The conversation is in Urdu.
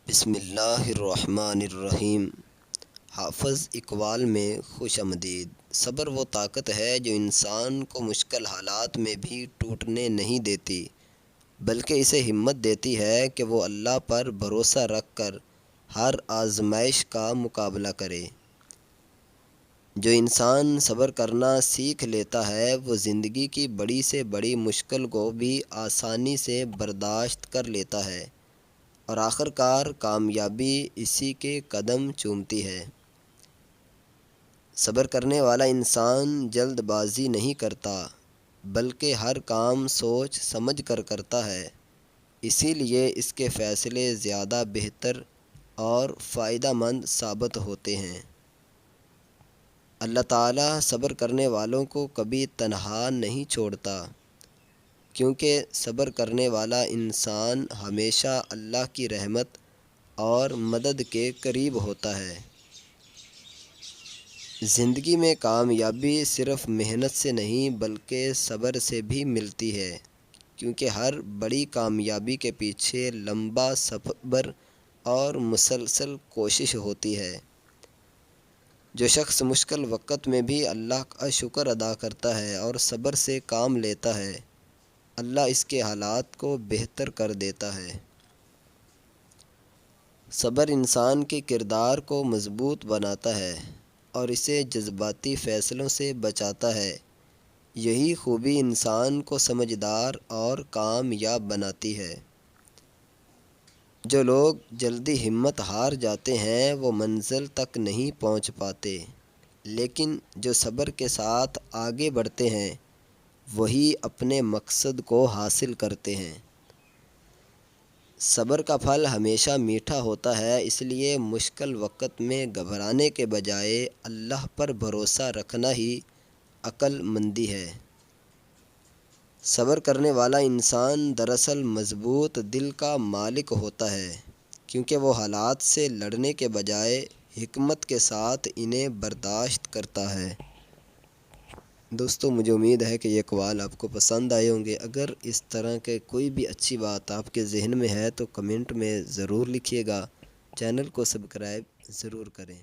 بسم اللہ الرحمن الرحیم۔ حافظ اقبال میں خوش آمدید۔ صبر وہ طاقت ہے جو انسان کو مشکل حالات میں بھی ٹوٹنے نہیں دیتی، بلکہ اسے ہمت دیتی ہے کہ وہ اللہ پر بھروسہ رکھ کر ہر آزمائش کا مقابلہ کرے۔ جو انسان صبر کرنا سیکھ لیتا ہے وہ زندگی کی بڑی سے بڑی مشکل کو بھی آسانی سے برداشت کر لیتا ہے، اور آخر کار کامیابی اسی کے قدم چومتی ہے۔ صبر کرنے والا انسان جلد بازی نہیں کرتا، بلکہ ہر کام سوچ سمجھ کر کرتا ہے، اسی لیے اس کے فیصلے زیادہ بہتر اور فائدہ مند ثابت ہوتے ہیں۔ اللہ تعالیٰ صبر کرنے والوں کو کبھی تنہا نہیں چھوڑتا، کیونکہ صبر کرنے والا انسان ہمیشہ اللہ کی رحمت اور مدد کے قریب ہوتا ہے۔ زندگی میں کامیابی صرف محنت سے نہیں بلکہ صبر سے بھی ملتی ہے، کیونکہ ہر بڑی کامیابی کے پیچھے لمبا صبر اور مسلسل کوشش ہوتی ہے۔ جو شخص مشکل وقت میں بھی اللہ کا شکر ادا کرتا ہے اور صبر سے کام لیتا ہے، اللہ اس کے حالات کو بہتر کر دیتا ہے۔ صبر انسان کے کردار کو مضبوط بناتا ہے اور اسے جذباتی فیصلوں سے بچاتا ہے۔ یہی خوبی انسان کو سمجھدار اور کامیاب بناتی ہے۔ جو لوگ جلدی ہمت ہار جاتے ہیں وہ منزل تک نہیں پہنچ پاتے، لیکن جو صبر کے ساتھ آگے بڑھتے ہیں وہی اپنے مقصد کو حاصل کرتے ہیں۔ صبر کا پھل ہمیشہ میٹھا ہوتا ہے، اس لیے مشکل وقت میں گھبرانے کے بجائے اللہ پر بھروسہ رکھنا ہی عقل مندی ہے۔ صبر کرنے والا انسان دراصل مضبوط دل کا مالک ہوتا ہے، کیونکہ وہ حالات سے لڑنے کے بجائے حکمت کے ساتھ انہیں برداشت کرتا ہے۔ دوستو، مجھے امید ہے کہ یہ اقوال آپ کو پسند آئے ہوں گے۔ اگر اس طرح کے کوئی بھی اچھی بات آپ کے ذہن میں ہے تو کمنٹ میں ضرور لکھیے گا۔ چینل کو سبسکرائب ضرور کریں۔